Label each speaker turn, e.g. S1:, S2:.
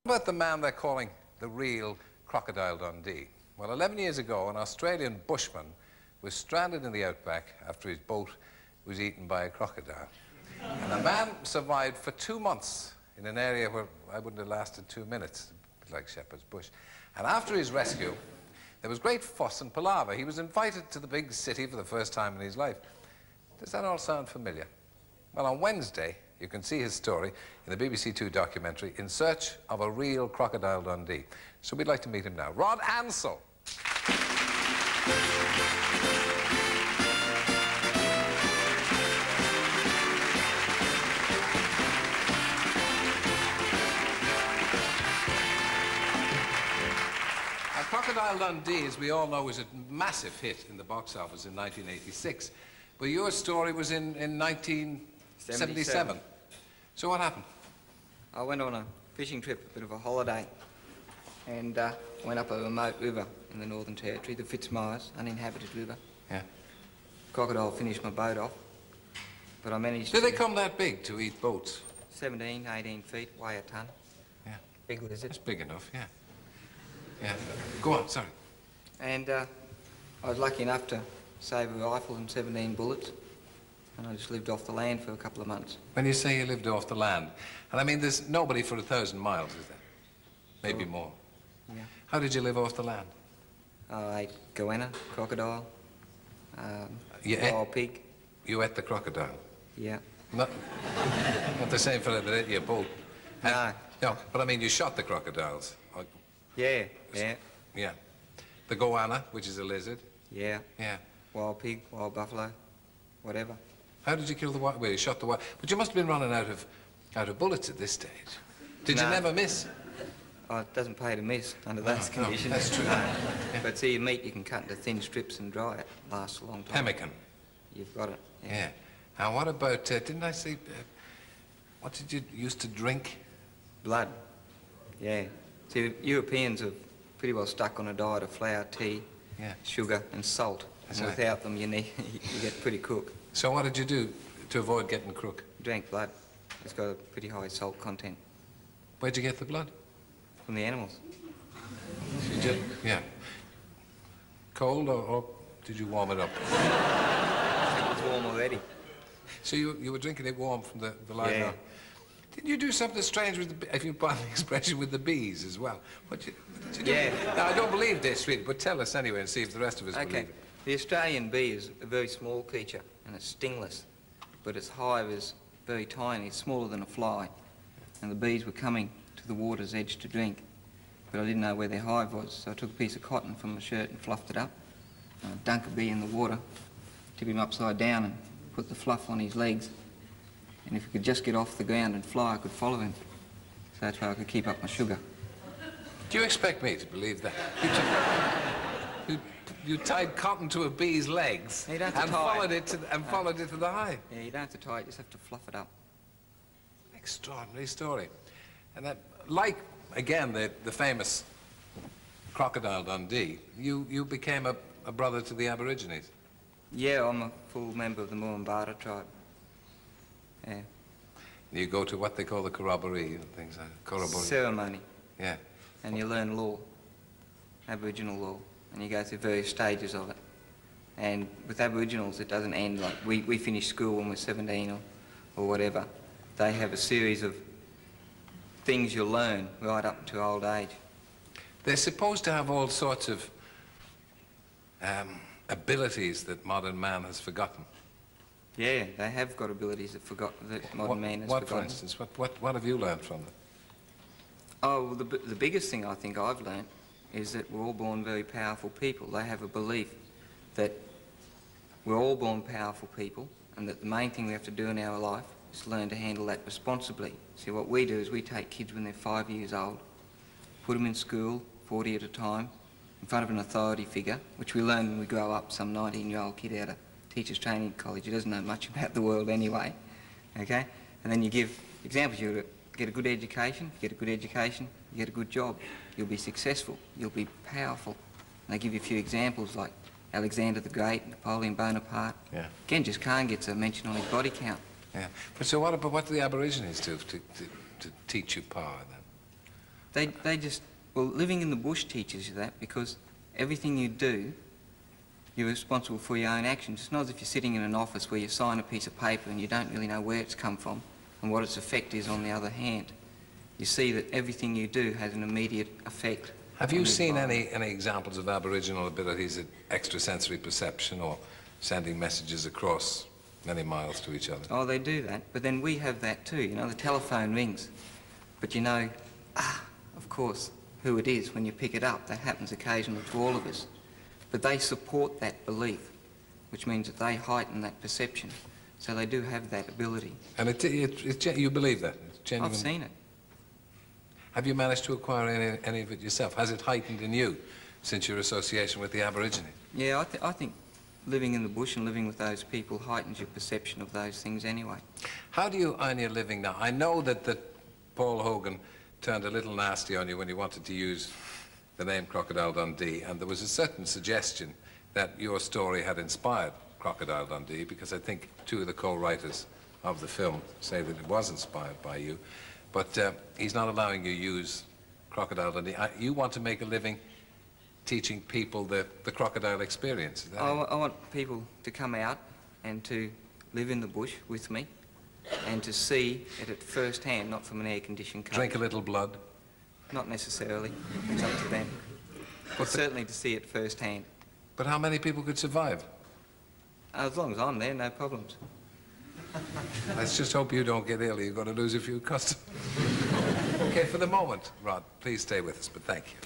S1: About the man they're calling the Real Crocodile Dundee. Well, 11 years ago, an Australian bushman was stranded in the outback after his boat was eaten by a crocodile. And the man survived for 2 months in an area where I wouldn't have lasted 2 minutes, a bit like Shepherd's Bush. And after his rescue, there was great fuss and palaver. He was invited to the big city for the first time in his life. Does that all sound familiar? Well, on Wednesday, you can see his story in the BBC2 documentary, In Search of a Real Crocodile Dundee. So we'd like to meet him now. Rod Ansell. Crocodile Dundee, as we all know, was a massive hit in the box office in 1986. But your story was in 1977. So what happened?
S2: I went on a fishing trip, a bit of a holiday, and went up a remote river in the Northern Territory, the Fitzmaurice, uninhabited river.
S1: Yeah.
S2: Crocodile finished my boat off, but I managed
S1: Do they come that big to eat boats?
S2: 17, 18 feet, weigh a ton.
S1: Yeah.
S2: Big lizard.
S1: That's big enough, yeah. Yeah. Go on, sorry.
S2: And I was lucky enough to save a rifle and 17 bullets, and I just lived off the land for a couple of months.
S1: When you say you lived off the land, and I mean there's nobody for 1,000 miles, is there? Maybe more.
S2: Yeah.
S1: How did you live off the land?
S2: I ate goanna, crocodile,
S1: You
S2: wild pig.
S1: You ate the crocodile?
S2: Yeah.
S1: Not the same fella that ate your boat.
S2: No.
S1: No, but I mean you shot the crocodiles.
S2: Yeah, yeah.
S1: Yeah. The goanna, which is a lizard.
S2: Yeah.
S1: Yeah.
S2: Wild pig, wild buffalo, whatever.
S1: How did you kill the wild? Well, you shot the wild. But you must have been running out of bullets at this stage. Did you never miss?
S2: Oh, it doesn't pay to miss under those conditions.
S1: No, that's true.
S2: No. Yeah. But see, your meat you can cut into thin strips and dry it. Lasts a long time.
S1: Pemmican.
S2: You've got it.
S1: Yeah. Now, what about? Didn't I see? What did you used to drink?
S2: Blood. Yeah. See, the Europeans have pretty well stuck on a diet of flour, tea, sugar and salt.
S1: That's
S2: and
S1: right.
S2: without them, you get pretty crook.
S1: So what did you do to avoid getting crook?
S2: Drank blood. It's got a pretty high salt content.
S1: Where'd you get the blood?
S2: From the animals.
S1: Yeah. Cold or did you warm it up?
S2: It was warm already.
S1: So you were drinking it warm from the live
S2: Yeah.
S1: well. Didn't you do something strange with the, if you pardon the expression, with the bees as well? What did you do?
S2: Yeah.
S1: Now, I don't believe this, really, but tell us anyway and see if the rest of us believe it.
S2: The Australian bee is a very small creature and it's stingless, but its hive is very tiny, it's smaller than a fly. And the bees were coming to the water's edge to drink, but I didn't know where their hive was, so I took a piece of cotton from my shirt and fluffed it up. And I dunked a bee in the water, tip him upside down and put the fluff on his legs. And if he could just get off the ground and fly, I could follow him. So that's how I could keep up my sugar.
S1: Do you expect me to believe that? You tied cotton to a bee's legs and followed it to the hive?
S2: Yeah, you don't have to tie it, you just have to fluff it up.
S1: Extraordinary story. And that, like, again, the famous Crocodile Dundee, you became a brother to the Aborigines.
S2: Yeah, I'm a full member of the Murrumbara tribe. Yeah.
S1: You go to what they call the corroboree and things like that. Corroboree.
S2: Ceremony.
S1: Yeah.
S2: And you learn law, Aboriginal law, and you go through various stages of it. And with Aboriginals, it doesn't end like we finish school when we're 17 or whatever. They have a series of things you'll learn right up to old age.
S1: They're supposed to have all sorts of abilities that modern man has forgotten.
S2: Yeah, they have got abilities that modern man has forgotten.
S1: What, for instance? What have you learned from them?
S2: Oh, well, the biggest thing I think I've learned is that we're all born very powerful people. They have a belief that we're all born powerful people and that the main thing we have to do in our life is learn to handle that responsibly. See, what we do is we take kids when they're 5 years old, put them in school, 40 at a time, in front of an authority figure, which we learn when we grow up, some 19-year-old kid out of teacher's training college who doesn't know much about the world anyway, okay? And then you give examples. You get a good education, you get a good education, you get a good job, you'll be successful, you'll be powerful. And they give you a few examples like Alexander the Great, Napoleon Bonaparte. Yeah. Genghis Khan gets a mention on his body count.
S1: Yeah. But so what do the Aborigines do to teach you power then?
S2: They just, well, living in the bush teaches you that, because everything you do, you're responsible for your own actions. It's not as if you're sitting in an office where you sign a piece of paper and you don't really know where it's come from and what its effect is on the other hand. You see that everything you do has an immediate effect.
S1: Have you seen any examples of Aboriginal abilities at extrasensory perception or sending messages across many miles to each other?
S2: Oh, they do that, but then we have that too. You know, the telephone rings, but you know, of course, who it is when you pick it up. That happens occasionally to all of us. But they support that belief, which means that they heighten that perception. So they do have that ability.
S1: And you believe that? It's genuine?
S2: I've seen it.
S1: Have you managed to acquire any of it yourself? Has it heightened in you since your association with the Aborigines?
S2: Yeah, I think living in the bush and living with those people heightens your perception of those things anyway.
S1: How do you earn your living now? I know that Paul Hogan turned a little nasty on you when you wanted to use the name Crocodile Dundee, and there was a certain suggestion that your story had inspired Crocodile Dundee, because I think two of the co-writers of the film say that it was inspired by you. But he's not allowing you use Crocodile Dundee. You want to make a living teaching people the crocodile experience, is that it?
S2: I want people to come out and to live in the bush with me and to see it at first hand, not from an air-conditioned car.
S1: Drink a little blood?
S2: Not necessarily. It's up to them. But certainly to see it first hand.
S1: But how many people could survive?
S2: As long as I'm there, no problems.
S1: Let's just hope you don't get ill. You're going to lose a few customers. Okay, for the moment, Rod, please stay with us, but thank you.